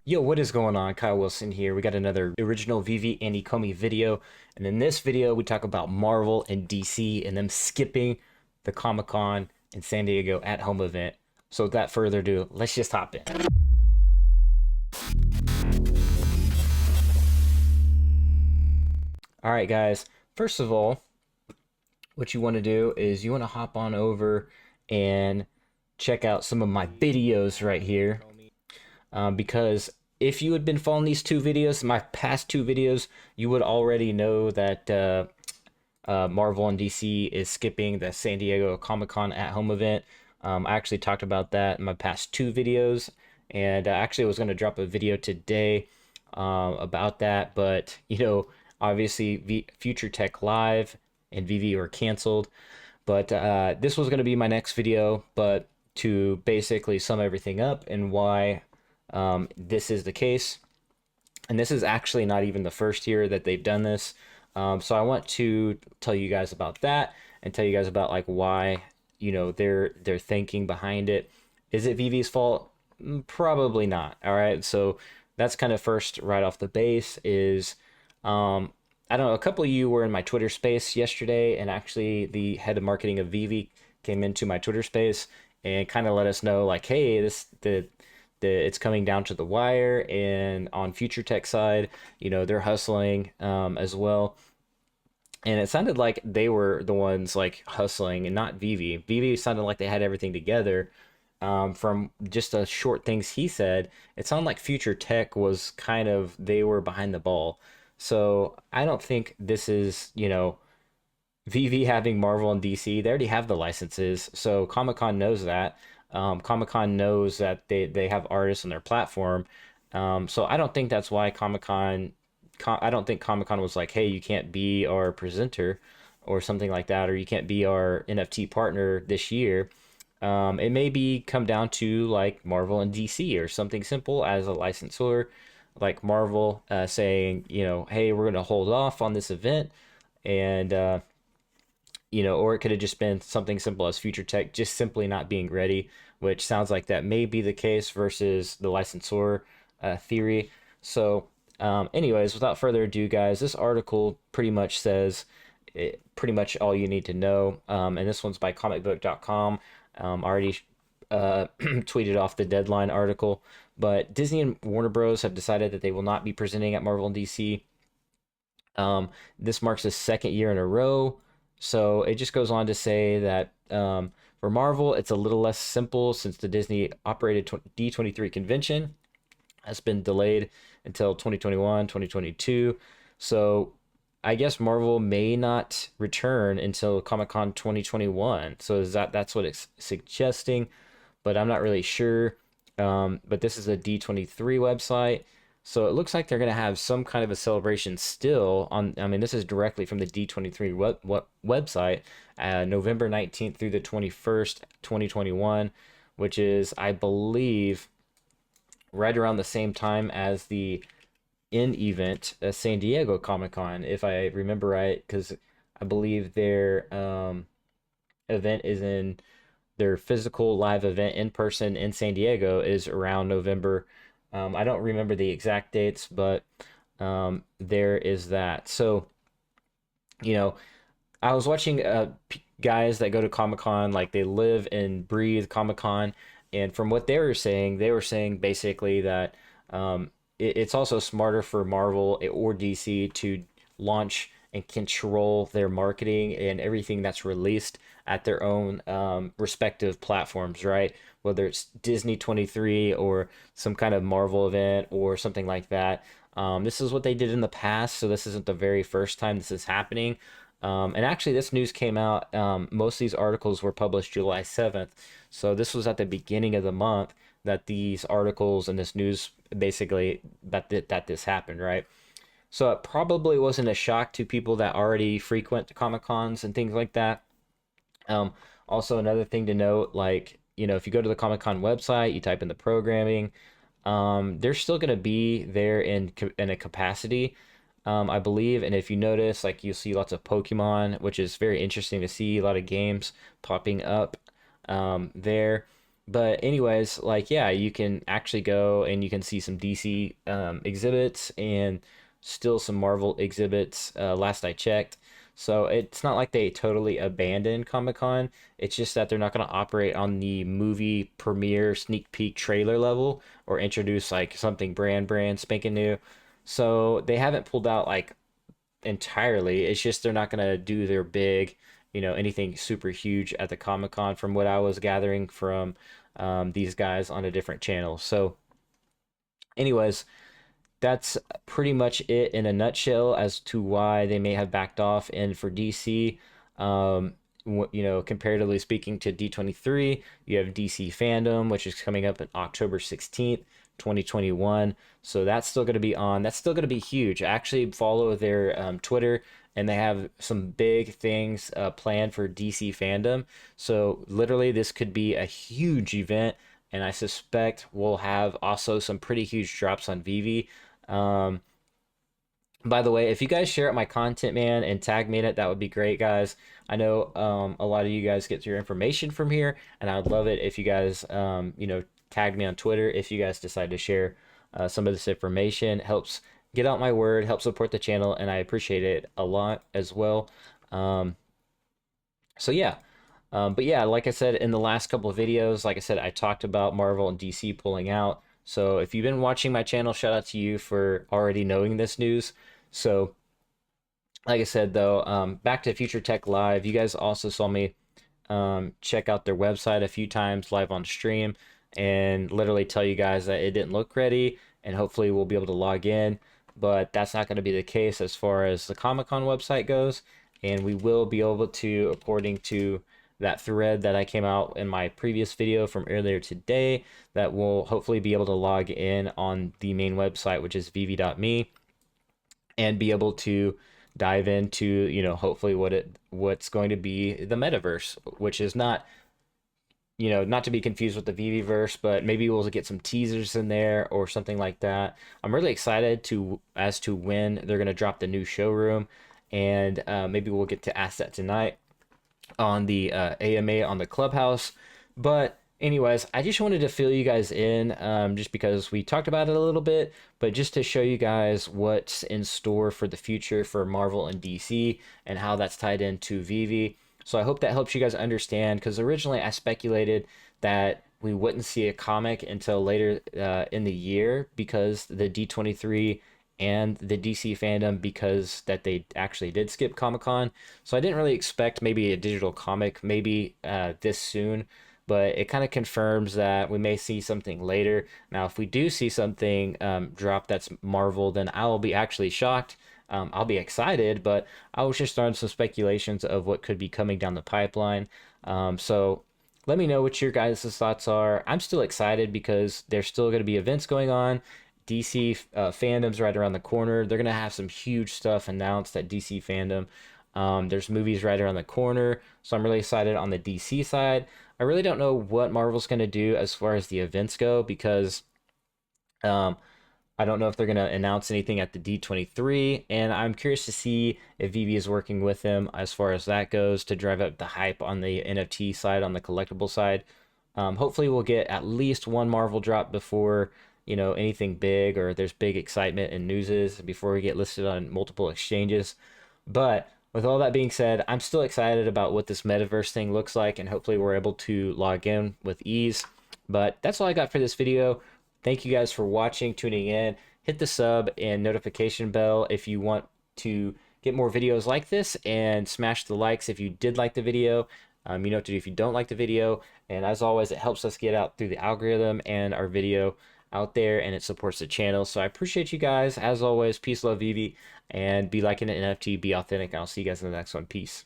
Yo, what is going on? Kyle Wilson here. We got another original VeVe and Ecomi video. And in this video, we talk about Marvel and DC and them skipping the Comic-Con in San Diego at home event. So without further ado, let's just hop in. All right, guys. First of all, what you want to do is you want to hop on over and check out some of my videos right here. Because if you had been following these two videos, my past two videos, you would already know that Marvel and DC is skipping the San Diego Comic-Con at home event. I actually talked about that in my past two videos, and actually I was going to drop a video today about that, but obviously Future Tech Live and VeVe were canceled. But this was going to be my next video, but to basically sum everything up and why this is the case. And this is actually not even the first year that they've done this. So I want to tell you guys about that and tell you guys about like why they're thinking behind it. Is it VeVe's fault? Probably not. All right. So that's kind of first right off the base is I don't know, a couple of you were in my Twitter space yesterday, and actually the head of marketing of VeVe came into my Twitter space and kind of let us know like, hey, it's coming down to the wire, and on Future Tech side, they're hustling as well. And it sounded like they were the ones like hustling and not VeVe. VeVe sounded like they had everything together. From just a short things he said, it sounded like Future Tech was kind of, they were behind the ball. So I don't think this is, VeVe having Marvel and DC. They already have the licenses. So Comic Con knows that. Comic Con knows that they have artists on their platform. So I don't think that's why I don't think Comic Con was like, hey, you can't be our presenter or something like that, or you can't be our NFT partner this year. It may be come down to like Marvel and DC or something simple as a licensor, like Marvel saying, hey, we're going to hold off on this event. And, or it could have just been something simple as Future Tech just simply not being ready, which sounds like that may be the case versus the licensor theory. So, anyways, without further ado, guys, this article pretty much says pretty much all you need to know. And this one's by comicbook.com. Already tweeted off the deadline article, but Disney and Warner Bros. Have decided that they will not be presenting at Marvel and DC. This marks the second year in a row. So it just goes on to say that for Marvel, it's a little less simple since the Disney operated D23 convention has been delayed until 2021, 2022. So I guess Marvel may not return until Comic-Con 2021. So that's what it's suggesting, but I'm not really sure. But this is a D23 website. So it looks like they're going to have some kind of a celebration still on. I mean, this is directly from the D23 website, November 19th through the 21st, 2021, which is, I believe, right around the same time as the in event San Diego Comic Con, if I remember right, because I believe their event is in their physical live event in person in San Diego is around November. I don't remember the exact dates, but there is that. So, I was watching guys that go to Comic Con, like they live and breathe Comic Con, and from what they were saying basically that it's also smarter for Marvel or DC to launch and control their marketing and everything that's released at their own respective platforms, right? Whether it's Disney 23 or some kind of Marvel event or something like that. This is what they did in the past, so this isn't the very first time this is happening. And actually, this news came out, most of these articles were published July 7th. So this was at the beginning of the month that these articles and this news basically that this happened, right? So it probably wasn't a shock to people that already frequent Comic Cons and things like that. Um, Also, another thing to note, like, if you go to the Comic Con website, you type in the programming, they're still going to be there in a capacity, I believe. And if you notice, like, you'll see lots of Pokemon, which is very interesting to see, a lot of games popping up there. But anyways, like yeah, you can actually go and you can see some DC exhibits and still some Marvel exhibits. Last I checked, so it's not like they totally abandoned Comic Con. It's just that they're not going to operate on the movie premiere sneak peek trailer level or introduce like something brand spanking new. So they haven't pulled out like entirely. It's just they're not going to do their big, anything super huge at the Comic Con from what I was gathering from these guys on a different channel. So, anyways, that's pretty much it in a nutshell as to why they may have backed off. And for DC, comparatively speaking to D23, you have DC Fandom, which is coming up on October 16th, 2021. So that's still going to be on. That's still going to be huge. I actually follow their Twitter, and they have some big things planned for DC Fandom. So literally, this could be a huge event. And I suspect we'll have also some pretty huge drops on VeVe. um, by the way, if you guys share out my content, man, and tag me in it, that would be great, guys. I know a lot of you guys get your information from here, and I would love it if you guys, tag me on Twitter if you guys decide to share some of this information. It helps get out my word, helps support the channel, and I appreciate it a lot as well. Um, so yeah, but yeah, like I said in the last couple of videos, like I said, I talked about Marvel and DC pulling out. So if you've been watching my channel, shout out to you for already knowing this news. So like I said though, back to Future Tech Live. You guys also saw me check out their website a few times live on stream and literally tell you guys that it didn't look ready, and hopefully we'll be able to log in. But that's not going to be the case as far as the Comic Con website goes, and we will be able to, according to that thread that I came out in my previous video from earlier today, that will hopefully be able to log in on the main website, which is vv.me, and be able to dive into, hopefully what's going to be the metaverse, which is not, not to be confused with the VeVeverse, but maybe we'll get some teasers in there or something like that. I'm really excited to as to when they're going to drop the new showroom, and maybe we'll get to ask that tonight on the AMA on the Clubhouse. But anyways, I just wanted to fill you guys in, just because we talked about it a little bit, but just to show you guys what's in store for the future for Marvel and DC and how that's tied into VeVe. So I hope that helps you guys understand, because originally I speculated that we wouldn't see a comic until later in the year because the D23 and the DC fandom, because that they actually did skip Comic-Con. So I didn't really expect maybe a digital comic maybe this soon, but it kind of confirms that we may see something later. Now, if we do see something drop that's Marvel, then I will be actually shocked. I'll be excited, but I was just throwing some speculations of what could be coming down the pipeline. So let me know what your guys' thoughts are. I'm still excited because there's still going to be events going on. DC fandom's right around the corner. They're going to have some huge stuff announced at DC fandom. There's movies right around the corner. So I'm really excited on the DC side. I really don't know what Marvel's going to do as far as the events go, because um, I don't know if they're going to announce anything at the D23, and I'm curious to see if VeVe is working with them as far as that goes to drive up the hype on the NFT side, on the collectible side. Hopefully, we'll get at least one Marvel drop before anything big, or there's big excitement and newses before we get listed on multiple exchanges. But with all that being said, I'm still excited about what this metaverse thing looks like, and hopefully we're able to log in with ease. But that's all I got for this video. Thank you guys for watching, tuning in. Hit the sub and notification bell if you want to get more videos like this, and smash the likes if you did like the video. You know what to do if you don't like the video. And as always, it helps us get out through the algorithm and our video out there, and it supports the channel. So I appreciate you guys. As always, peace, love, VeVe, and be liking an NFT, be authentic. I'll see you guys in the next one. Peace.